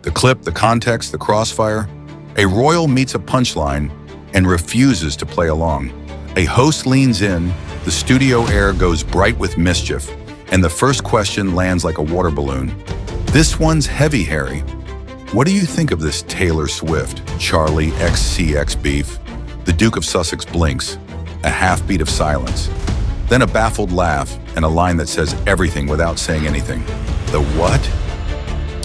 The clip, the context, the crossfire. A royal meets a punchline and refuses to play along. A host leans in, the studio air goes bright with mischief, and the first question lands like a water balloon. This one's heavy, Harry. What do you think of this Taylor Swift, Charli XCX beef? The Duke of Sussex blinks, a half-beat of silence. Then a baffled laugh and a line that says everything without saying anything. The what?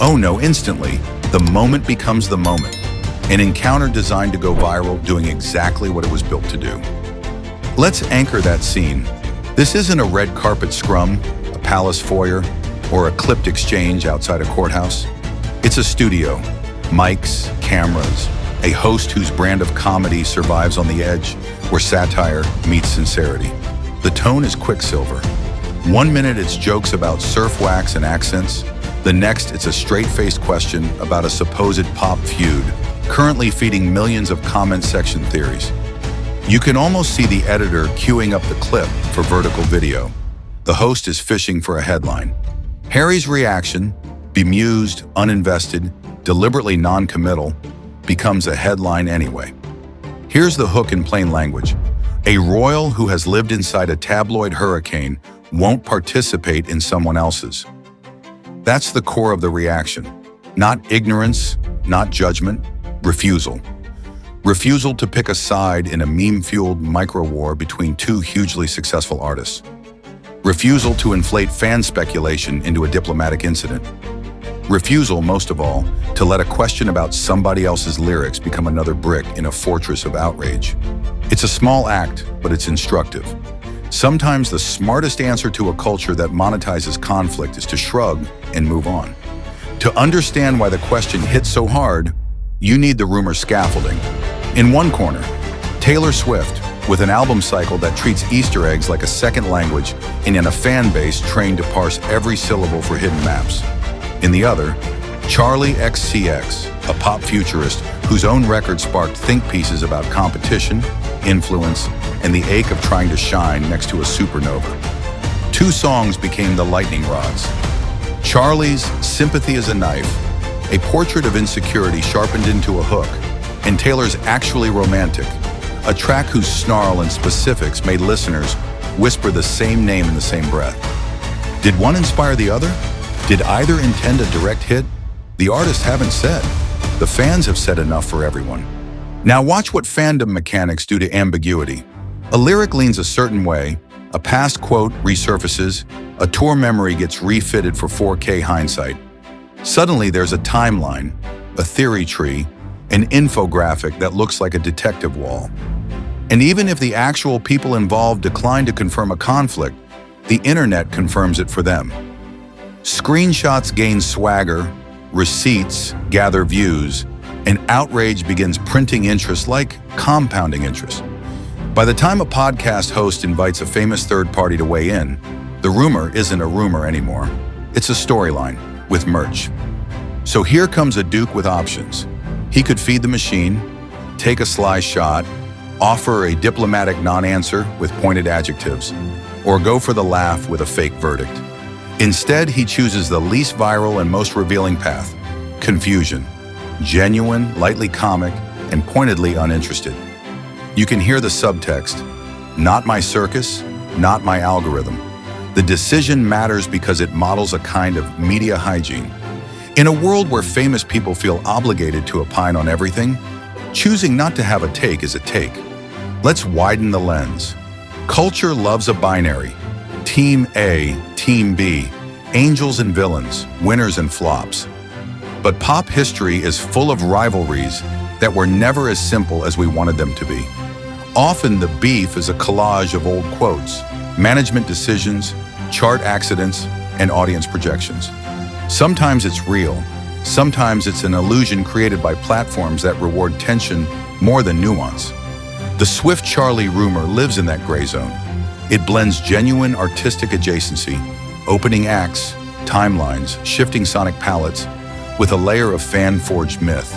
Oh no, instantly, the moment becomes the moment. An encounter designed to go viral, doing exactly what it was built to do. Let's anchor that scene. This isn't a red carpet scrum, a palace foyer, or a clipped exchange outside a courthouse. It's a studio, mics, cameras, a host whose brand of comedy survives on the edge, where satire meets sincerity. The tone is Quicksilver. 1 minute it's jokes about surf wax and accents. The next it's a straight-faced question about a supposed pop feud, currently feeding millions of comment section theories. You can almost see the editor queuing up the clip for vertical video. The host is fishing for a headline. Harry's reaction, bemused, uninvested, deliberately non-committal, becomes a headline anyway. Here's the hook in plain language. A royal who has lived inside a tabloid hurricane won't participate in someone else's. That's the core of the reaction. Not ignorance, not judgment, refusal. Refusal to pick a side in a meme-fueled micro-war between two hugely successful artists. Refusal to inflate fan speculation into a diplomatic incident. Refusal, most of all, to let a question about somebody else's lyrics become another brick in a fortress of outrage. It's a small act, but it's instructive. Sometimes the smartest answer to a culture that monetizes conflict is to shrug and move on. To understand why the question hits so hard, you need the rumor scaffolding. In one corner, Taylor Swift, with an album cycle that treats Easter eggs like a second language and in a fan base trained to parse every syllable for hidden maps. In the other, Charli XCX, a pop futurist whose own record sparked think pieces about competition, influence, and the ache of trying to shine next to a supernova. Two songs became the lightning rods. Charli's Sympathy is a Knife, a portrait of insecurity sharpened into a hook, and Taylor's Actually Romantic, a track whose snarl and specifics made listeners whisper the same name in the same breath. Did one inspire the other? Did either intend a direct hit? The artists haven't said. The fans have said enough for everyone. Now watch what fandom mechanics do to ambiguity. A lyric leans a certain way, a past quote resurfaces, a tour memory gets refitted for 4K hindsight. Suddenly there's a timeline, a theory tree, an infographic that looks like a detective wall. And even if the actual people involved decline to confirm a conflict, the internet confirms it for them. Screenshots gain swagger, receipts gather views, and outrage begins printing interest like compounding interest. By the time a podcast host invites a famous third party to weigh in, the rumor isn't a rumor anymore. It's a storyline with merch. So here comes a Duke with options. He could feed the machine, take a sly shot, offer a diplomatic non-answer with pointed adjectives, or go for the laugh with a fake verdict. Instead, he chooses the least viral and most revealing path: confusion. Genuine, lightly comic, and pointedly uninterested. You can hear the subtext: not my circus, not my algorithm. The decision matters because it models a kind of media hygiene. In a world where famous people feel obligated to opine on everything, choosing not to have a take is a take. Let's widen the lens. Culture loves a binary. Team A, Team B, angels and villains, winners and flops. But pop history is full of rivalries that were never as simple as we wanted them to be. Often the beef is a collage of old quotes, management decisions, chart accidents, and audience projections. Sometimes it's real. Sometimes it's an illusion created by platforms that reward tension more than nuance. The Swift-Charli rumor lives in that gray zone. It blends genuine artistic adjacency, opening acts, timelines, shifting sonic palettes, with a layer of fan-forged myth,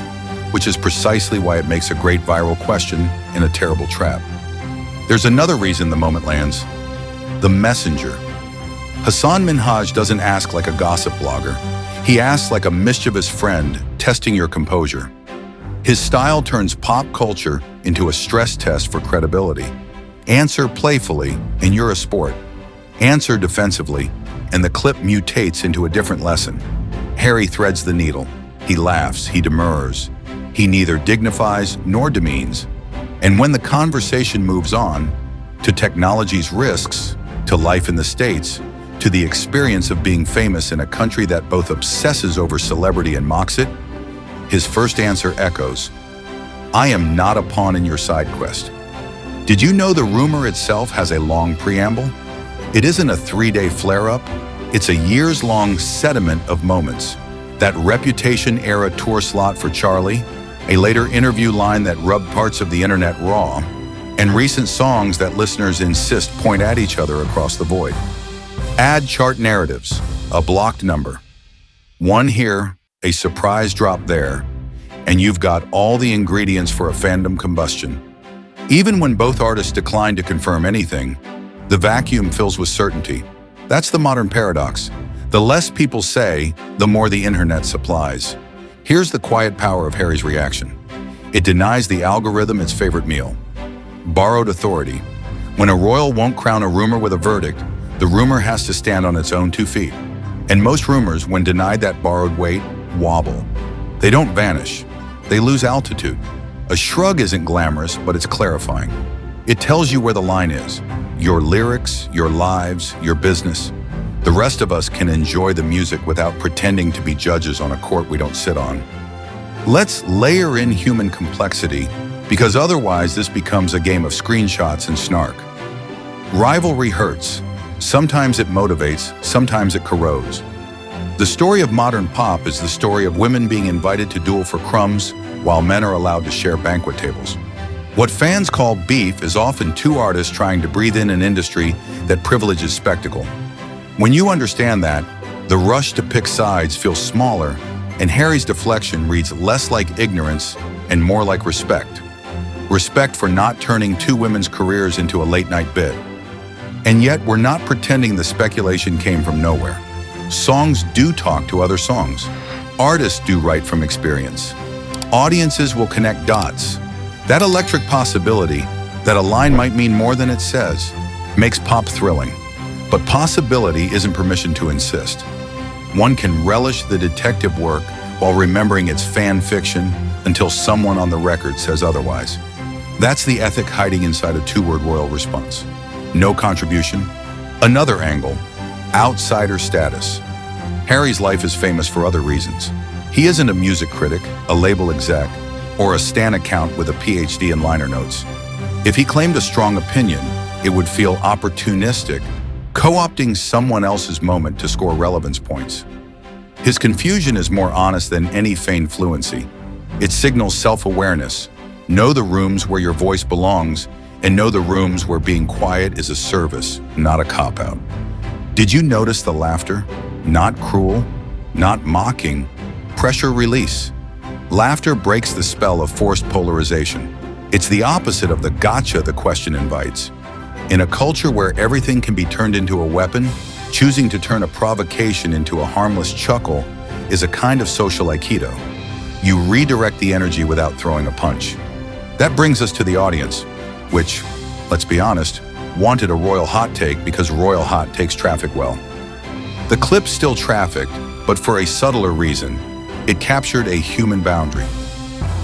which is precisely why it makes a great viral question in a terrible trap. There's another reason the moment lands: the messenger. Hassan Minhaj doesn't ask like a gossip blogger. He asks like a mischievous friend, testing your composure. His style turns pop culture into a stress test for credibility. Answer playfully, and you're a sport. Answer defensively, and the clip mutates into a different lesson. Harry threads the needle. He laughs, he demurs. He neither dignifies nor demeans. And when the conversation moves on, to technology's risks, to life in the States, to the experience of being famous in a country that both obsesses over celebrity and mocks it, his first answer echoes, "I am not a pawn in your side quest." Did you know the rumor itself has a long preamble? It isn't a 3-day flare-up, it's a years-long sediment of moments. That Reputation-era tour slot for Charli, a later interview line that rubbed parts of the internet raw, and recent songs that listeners insist point at each other across the void. Add chart narratives, a blocked number. One here, a surprise drop there, and you've got all the ingredients for a fandom combustion. Even when both artists decline to confirm anything, the vacuum fills with certainty. That's the modern paradox. The less people say, the more the internet supplies. Here's the quiet power of Harry's reaction. It denies the algorithm its favorite meal. Borrowed authority. When a royal won't crown a rumor with a verdict, the rumor has to stand on its own 2 feet. And most rumors, when denied that borrowed weight, wobble. They don't vanish. They lose altitude. A shrug isn't glamorous, but it's clarifying. It tells you where the line is. Your lyrics, your lives, your business. The rest of us can enjoy the music without pretending to be judges on a court we don't sit on. Let's layer in human complexity, because otherwise this becomes a game of screenshots and snark. Rivalry hurts. Sometimes it motivates, sometimes it corrodes. The story of modern pop is the story of women being invited to duel for crumbs while men are allowed to share banquet tables. What fans call beef is often 2 artists trying to breathe in an industry that privileges spectacle. When you understand that, the rush to pick sides feels smaller, and Harry's deflection reads less like ignorance and more like respect. Respect for not turning 2 women's careers into a late-night bit. And yet, we're not pretending the speculation came from nowhere. Songs do talk to other songs. Artists do write from experience. Audiences will connect dots. That electric possibility, that a line might mean more than it says, makes pop thrilling. But possibility isn't permission to insist. One can relish the detective work while remembering it's fan fiction until someone on the record says otherwise. That's the ethic hiding inside a 2-word royal response. No contribution. Another angle, outsider status. Harry's life is famous for other reasons. He isn't a music critic, a label exec, or a stan account with a PhD in liner notes. If he claimed a strong opinion, it would feel opportunistic, co-opting someone else's moment to score relevance points. His confusion is more honest than any feigned fluency. It signals self-awareness. Know the rooms where your voice belongs, and know the rooms where being quiet is a service, not a cop-out. Did you notice the laughter? Not cruel, not mocking, pressure release. Laughter breaks the spell of forced polarization. It's the opposite of the gotcha the question invites. In a culture where everything can be turned into a weapon, choosing to turn a provocation into a harmless chuckle is a kind of social aikido. You redirect the energy without throwing a punch. That brings us to the audience, which, let's be honest, wanted a royal hot take because royal hot takes traffic well. The clip's still trafficked, but for a subtler reason. It captured a human boundary.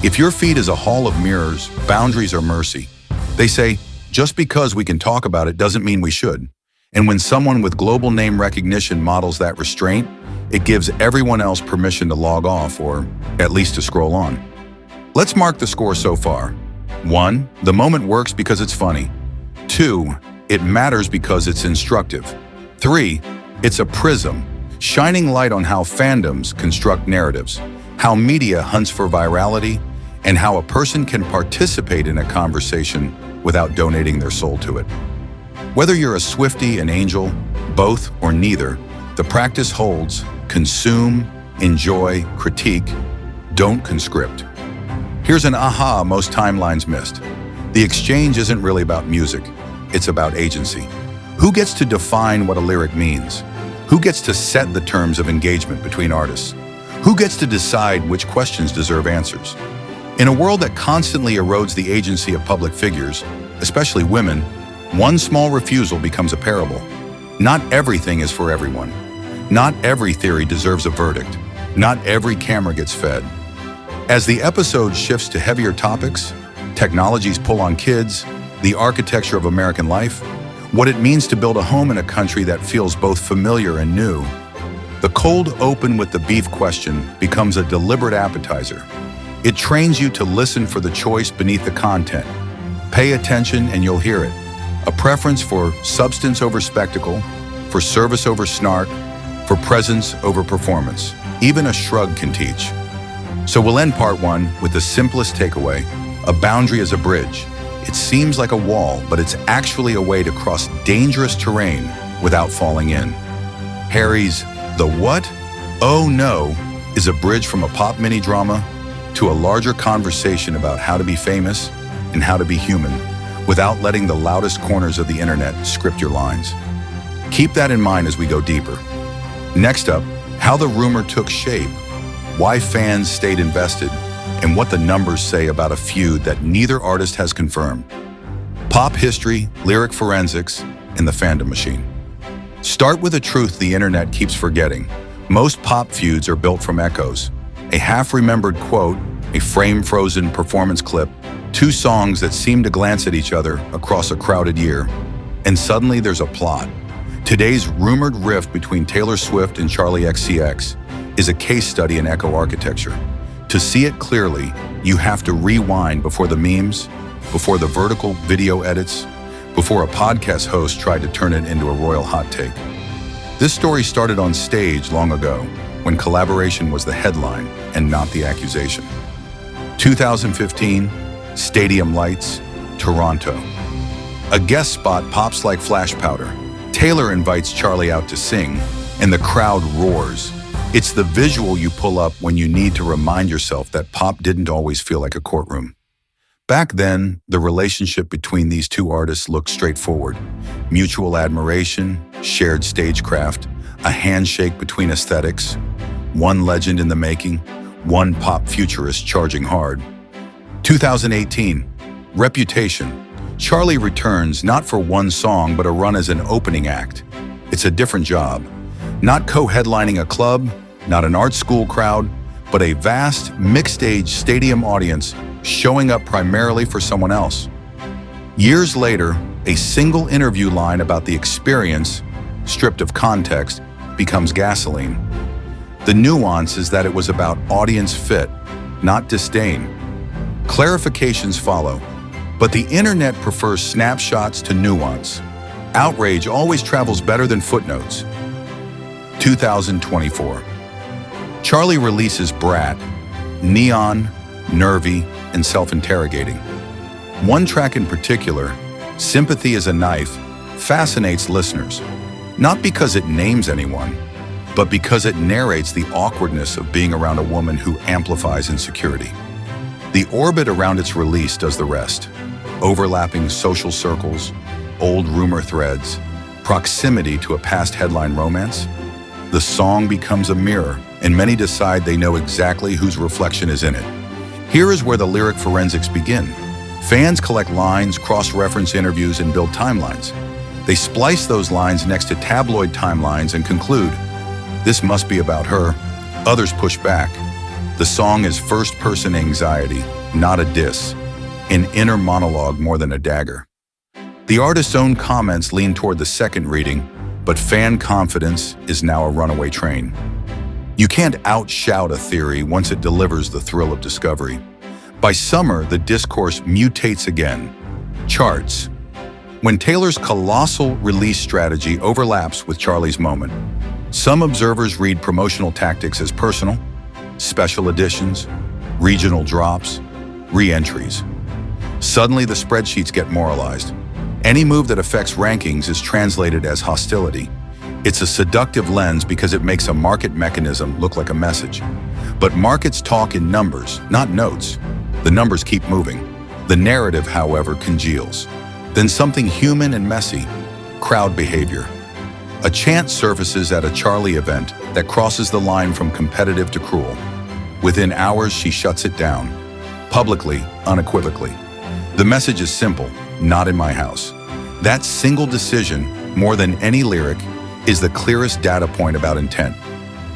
If your feed is a hall of mirrors, boundaries are mercy. They say, just because we can talk about it doesn't mean we should. And when someone with global name recognition models that restraint, it gives everyone else permission to log off, or at least to scroll on. Let's mark the score so far. 1, the moment works because it's funny. 2, it matters because it's instructive. 3, it's a prism, shining light on how fandoms construct narratives, how media hunts for virality, and how a person can participate in a conversation without donating their soul to it. Whether you're a Swiftie, an angel, both, or neither, the practice holds: consume, enjoy, critique, don't conscript. Here's an aha most timelines missed. The exchange isn't really about music, it's about agency. Who gets to define what a lyric means? Who gets to set the terms of engagement between artists? Who gets to decide which questions deserve answers? In a world that constantly erodes the agency of public figures, especially women, one small refusal becomes a parable. Not everything is for everyone. Not every theory deserves a verdict. Not every camera gets fed. As the episode shifts to heavier topics, technology's pull on kids, the architecture of American life, what it means to build a home in a country that feels both familiar and new, the cold open with the beef question becomes a deliberate appetizer. It trains you to listen for the choice beneath the content. Pay attention and you'll hear it. A preference for substance over spectacle, for service over snark, for presence over performance. Even a shrug can teach. So we'll end part one with the simplest takeaway. A boundary is a bridge. It seems like a wall, but it's actually a way to cross dangerous terrain without falling in. Harry's The What? Oh No is a bridge from a pop mini-drama to a larger conversation about how to be famous and how to be human without letting the loudest corners of the internet script your lines. Keep that in mind as we go deeper. Next up, how the rumor took shape, why fans stayed invested, and what the numbers say about a feud that neither artist has confirmed. Pop history, lyric forensics, and the fandom machine. Start with a truth the internet keeps forgetting. Most pop feuds are built from echoes. A half-remembered quote, a frame-frozen performance clip, two songs that seem to glance at each other across a crowded year, and suddenly there's a plot. Today's rumored rift between Taylor Swift and Charli XCX is a case study in echo architecture. To see it clearly, you have to rewind before the memes, before the vertical video edits, before a podcast host tried to turn it into a royal hot take. This story started on stage long ago, when collaboration was the headline and not the accusation. 2015, Stadium Lights, Toronto. A guest spot pops like flash powder. Taylor invites Charli out to sing, and the crowd roars. It's the visual you pull up when you need to remind yourself that pop didn't always feel like a courtroom. Back then, the relationship between these two artists looked straightforward. Mutual admiration, shared stagecraft, a handshake between aesthetics, one legend in the making, one pop futurist charging hard. 2018, Reputation. Charli returns not for one song but a run as an opening act. It's a different job. Not co-headlining a club, not an art school crowd, but a vast, mixed-age stadium audience showing up primarily for someone else. Years later, a single interview line about the experience, stripped of context, becomes gasoline. The nuance is that it was about audience fit, not disdain. Clarifications follow, but the internet prefers snapshots to nuance. Outrage always travels better than footnotes. 2024. Charli releases Brat, neon, nervy, and self-interrogating. One track in particular, Sympathy is a Knife, fascinates listeners, not because it names anyone, but because it narrates the awkwardness of being around a woman who amplifies insecurity. The orbit around its release does the rest. Overlapping social circles, old rumor threads, proximity to a past headline romance. The song becomes a mirror, and many decide they know exactly whose reflection is in it. Here is where the lyric forensics begin. Fans collect lines, cross-reference interviews, and build timelines. They splice those lines next to tabloid timelines and conclude, this must be about her. Others push back. The song is first-person anxiety, not a diss, an inner monologue more than a dagger. The artist's own comments lean toward the second reading, but fan confidence is now a runaway train. You can't outshout a theory once it delivers the thrill of discovery. By summer, the discourse mutates again. Charts. When Taylor's colossal release strategy overlaps with Charli's moment, some observers read promotional tactics as personal, special editions, regional drops, re-entries. Suddenly, the spreadsheets get moralized. Any move that affects rankings is translated as hostility. It's a seductive lens because it makes a market mechanism look like a message. But markets talk in numbers, not notes. The numbers keep moving. The narrative, however, congeals. Then something human and messy, crowd behavior. A chant surfaces at a Charli event that crosses the line from competitive to cruel. Within hours, she shuts it down. Publicly, unequivocally. The message is simple: not in my house. That single decision, more than any lyric, is the clearest data point about intent.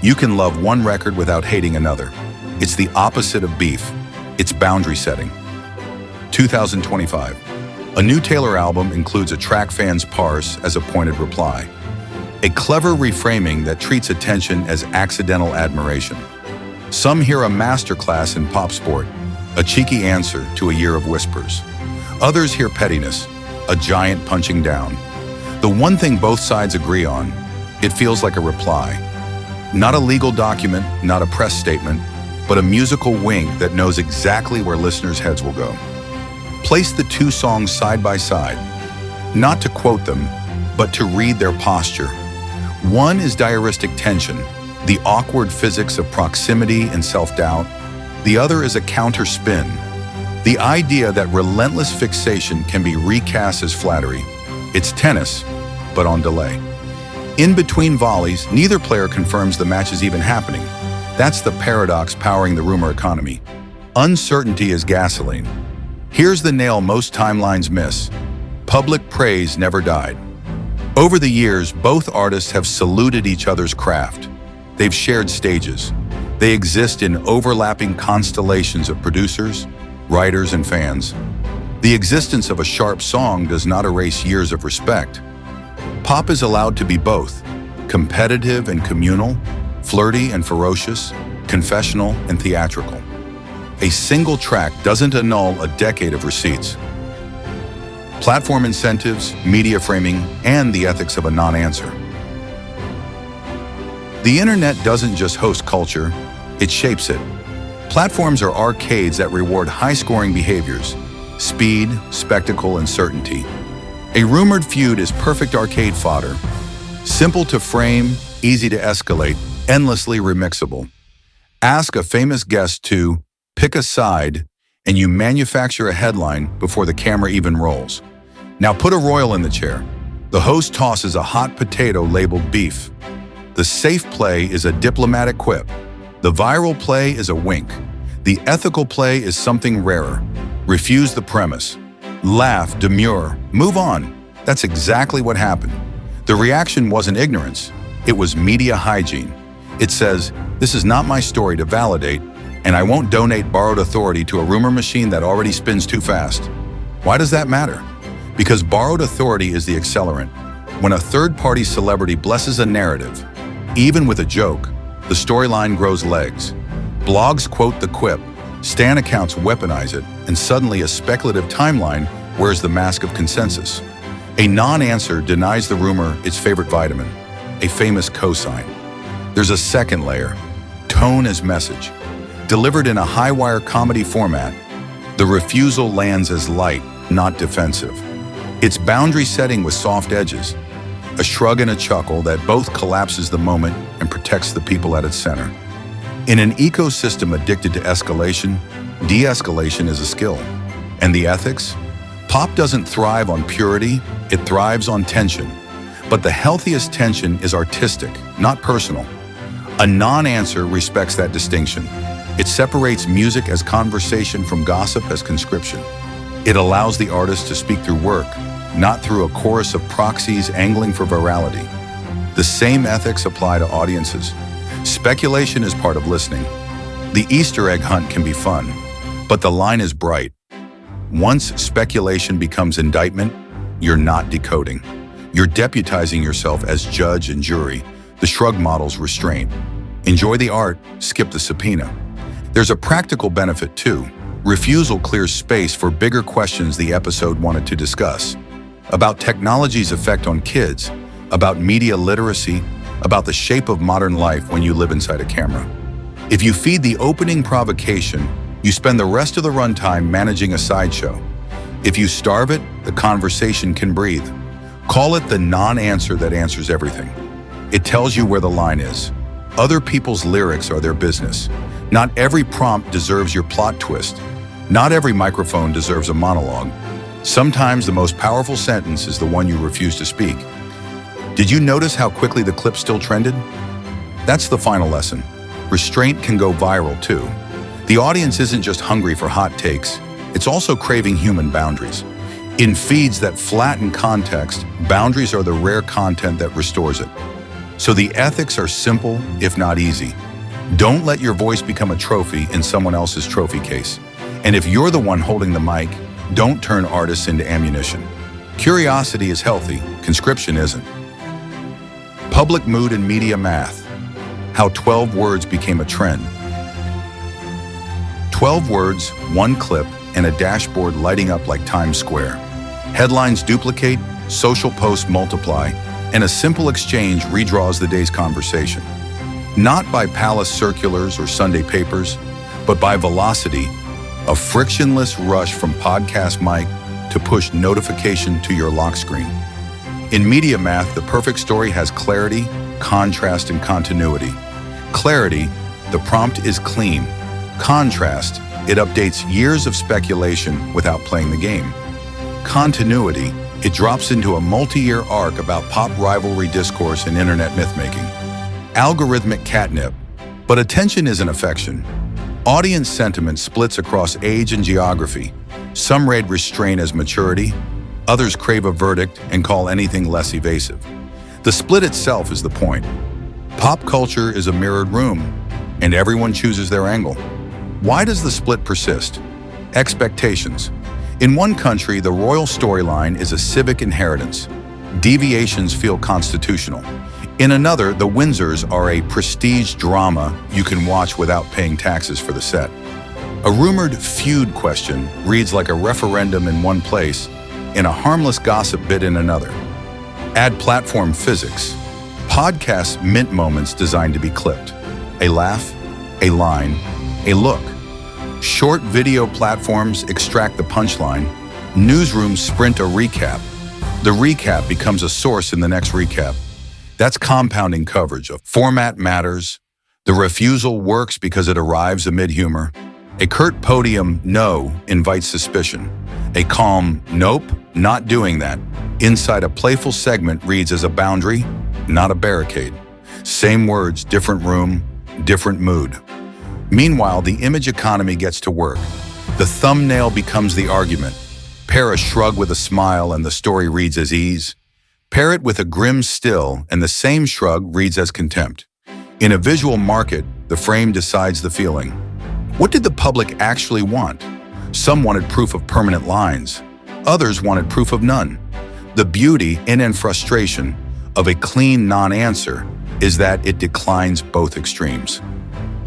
You can love one record without hating another. It's the opposite of beef. It's boundary setting. 2025. A new Taylor album includes a track fans parse as a pointed reply. A clever reframing that treats attention as accidental admiration. Some hear a masterclass in pop sport, a cheeky answer to a year of whispers. Others hear pettiness, a giant punching down. The one thing both sides agree on, it feels like a reply. Not a legal document, not a press statement, but a musical wink that knows exactly where listeners' heads will go. Place the two songs side by side, not to quote them, but to read their posture. One is diaristic tension, the awkward physics of proximity and self-doubt. The other is a counter spin, the idea that relentless fixation can be recast as flattery. It's tennis, but on delay. In between volleys, neither player confirms the match is even happening. That's the paradox powering the rumor economy. Uncertainty is gasoline. Here's the nail most timelines miss. Public praise never died. Over the years, both artists have saluted each other's craft. They've shared stages. They exist in overlapping constellations of producers, writers, and fans. The existence of a sharp song does not erase years of respect. Pop is allowed to be both, competitive and communal, flirty and ferocious, confessional and theatrical. A single track doesn't annul a decade of receipts. Platform incentives, media framing, and the ethics of a non-answer. The internet doesn't just host culture, it shapes it. Platforms are arcades that reward high-scoring behaviors, speed, spectacle, and certainty. A rumored feud is perfect arcade fodder. Simple to frame, easy to escalate, endlessly remixable. Ask a famous guest to pick a side, and you manufacture a headline before the camera even rolls. Now put a royal in the chair. The host tosses a hot potato labeled beef. The safe play is a diplomatic quip. The viral play is a wink. The ethical play is something rarer. Refuse the premise. Laugh, demur, move on. That's exactly what happened. The reaction wasn't ignorance. It was media hygiene. It says, this is not my story to validate, and I won't donate borrowed authority to a rumor machine that already spins too fast. Why does that matter? Because borrowed authority is the accelerant. When a third-party celebrity blesses a narrative, even with a joke, the storyline grows legs. Blogs quote the quip, Stan accounts weaponize it, and suddenly a speculative timeline wears the mask of consensus. A non-answer denies the rumor its favorite vitamin, a famous cosign. There's a second layer, tone as message. Delivered in a high-wire comedy format, the refusal lands as light, not defensive. It's boundary setting with soft edges, a shrug and a chuckle that both collapses the moment and protects the people at its center. In an ecosystem addicted to escalation, de-escalation is a skill. And the ethics? Pop doesn't thrive on purity, it thrives on tension. But the healthiest tension is artistic, not personal. A non-answer respects that distinction. It separates music as conversation from gossip as conscription. It allows the artist to speak through work, not through a chorus of proxies angling for virality. The same ethics apply to audiences. Speculation is part of listening. The Easter egg hunt can be fun, but the line is bright. Once speculation becomes indictment, you're not decoding. You're deputizing yourself as judge and jury. The shrug model's restraint. Enjoy the art, skip the subpoena. There's a practical benefit too. Refusal clears space for bigger questions the episode wanted to discuss. About technology's effect on kids, about media literacy, about the shape of modern life when you live inside a camera. If you feed the opening provocation, you spend the rest of the runtime managing a sideshow. If you starve it, the conversation can breathe. Call it the non-answer that answers everything. It tells you where the line is. Other people's lyrics are their business. Not every prompt deserves your plot twist. Not every microphone deserves a monologue. Sometimes the most powerful sentence is the one you refuse to speak. Did you notice how quickly the clip still trended? That's the final lesson. Restraint can go viral too. The audience isn't just hungry for hot takes, it's also craving human boundaries. In feeds that flatten context, boundaries are the rare content that restores it. So the ethics are simple, if not easy. Don't let your voice become a trophy in someone else's trophy case. And if you're the one holding the mic, don't turn artists into ammunition. Curiosity is healthy, conscription isn't. Public mood and media math. How 12 words became a trend. 12 words, one clip, and a dashboard lighting up like Times Square. Headlines duplicate, social posts multiply, and a simple exchange redraws the day's conversation. Not by palace circulars or Sunday papers, but by velocity, a frictionless rush from podcast mic to push notification to your lock screen. In media math, the perfect story has clarity, contrast, and continuity. Clarity, the prompt is clean. Contrast, it updates years of speculation without playing the game. Continuity, it drops into a multi-year arc about pop rivalry discourse and internet myth-making. Algorithmic catnip, but attention isn't affection. Audience sentiment splits across age and geography. Some rate restraint as maturity, others crave a verdict and call anything less evasive. The split itself is the point. Pop culture is a mirrored room, and everyone chooses their angle. Why does the split persist? Expectations. In one country, the royal storyline is a civic inheritance. Deviations feel constitutional. In another, the Windsors are a prestige drama you can watch without paying taxes for the set. A rumored feud question reads like a referendum in one place and a harmless gossip bit in another. Add platform physics. Podcasts mint moments designed to be clipped. A laugh, a line, a look. Short video platforms extract the punchline. Newsrooms sprint a recap. The recap becomes a source in the next recap. That's compounding coverage. Of format matters. The refusal works because it arrives amid humor. A curt podium no invites suspicion. A calm nope, not doing that inside a playful segment reads as a boundary, not a barricade. Same words, different room, different mood. Meanwhile, the image economy gets to work. The thumbnail becomes the argument. Pair a shrug with a smile and the story reads as ease. Pair it with a grim still and the same shrug reads as contempt. In a visual market, the frame decides the feeling. What did the public actually want? Some wanted proof of permanent lines. Others wanted proof of none. The beauty and frustration of a clean non-answer is that it declines both extremes.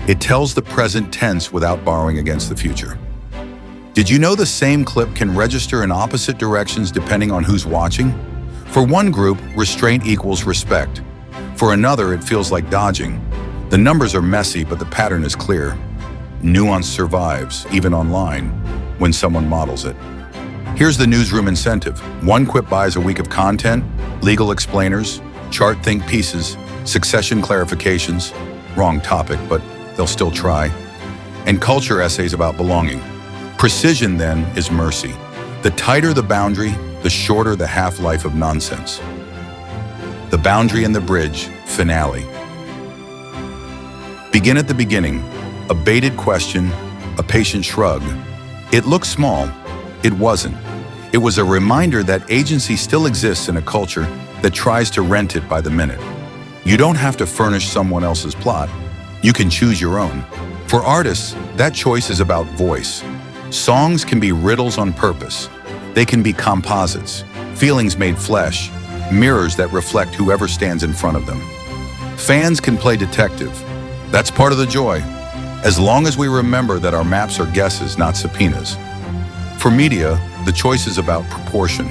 It tells the present tense without borrowing against the future. Did you know the same clip can register in opposite directions depending on who's watching? For one group, restraint equals respect. For another, it feels like dodging. The numbers are messy, but the pattern is clear. Nuance survives, even online, when someone models it. Here's the newsroom incentive. One quip buys a week of content, legal explainers, chart think pieces, succession clarifications, wrong topic, but they'll still try, and culture essays about belonging. Precision, then, is mercy. The tighter the boundary, the shorter the half-life of nonsense. The boundary and the bridge, finale. Begin at the beginning. A baited question, a patient shrug. It looked small. It wasn't. It was a reminder that agency still exists in a culture that tries to rent it by the minute. You don't have to furnish someone else's plot. You can choose your own. For artists, that choice is about voice. Songs can be riddles on purpose. They can be composites, feelings made flesh, mirrors that reflect whoever stands in front of them. Fans can play detective. That's part of the joy, as long as we remember that our maps are guesses, not subpoenas. For media, the choice is about proportion.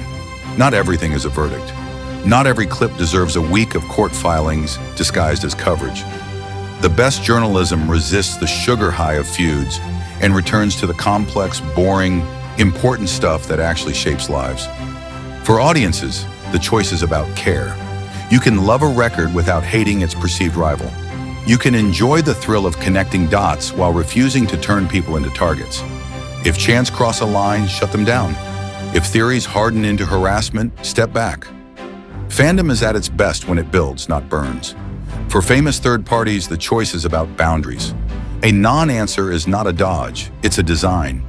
Not everything is a verdict. Not every clip deserves a week of court filings disguised as coverage. The best journalism resists the sugar high of feuds and returns to the complex, boring, important stuff that actually shapes lives. For audiences, the choice is about care. You can love a record without hating its perceived rival. You can enjoy the thrill of connecting dots while refusing to turn people into targets. If chants cross a line, shut them down. If theories harden into harassment, step back. Fandom is at its best when it builds, not burns. For famous third parties, the choice is about boundaries. A non-answer is not a dodge, it's a design.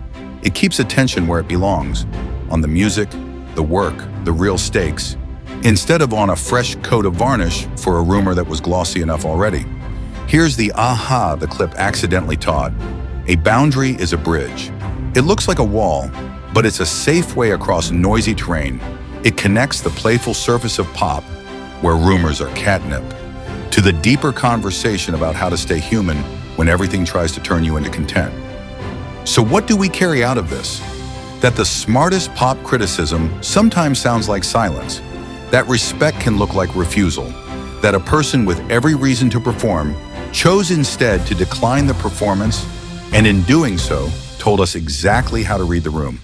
It keeps attention where it belongs, on the music, the work, the real stakes, instead of on a fresh coat of varnish for a rumor that was glossy enough already. Here's the aha the clip accidentally taught. A boundary is a bridge. It looks like a wall, but it's a safe way across noisy terrain. It connects the playful surface of pop, where rumors are catnip, to the deeper conversation about how to stay human when everything tries to turn you into content. So what do we carry out of this? That the smartest pop criticism sometimes sounds like silence, that respect can look like refusal, that a person with every reason to perform chose instead to decline the performance, and in doing so, told us exactly how to read the room.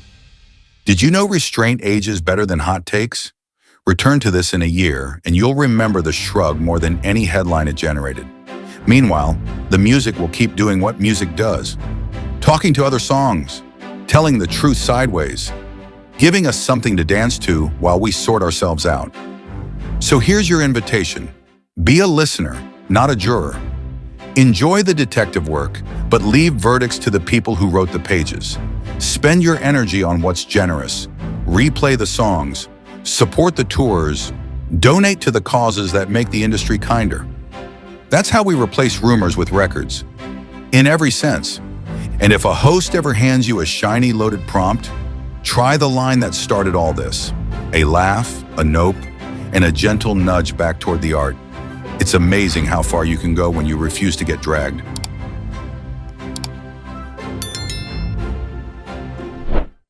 Did you know restraint ages better than hot takes? Return to this in a year, and you'll remember the shrug more than any headline it generated. Meanwhile, the music will keep doing what music does, talking to other songs, telling the truth sideways, giving us something to dance to while we sort ourselves out. So here's your invitation. Be a listener, not a juror. Enjoy the detective work, but leave verdicts to the people who wrote the pages. Spend your energy on what's generous. Replay the songs. Support the tours. Donate to the causes that make the industry kinder. That's how we replace rumors with records. In every sense. And if a host ever hands you a shiny loaded prompt, try the line that started all this. A laugh, a nope, and a gentle nudge back toward the art. It's amazing how far you can go when you refuse to get dragged.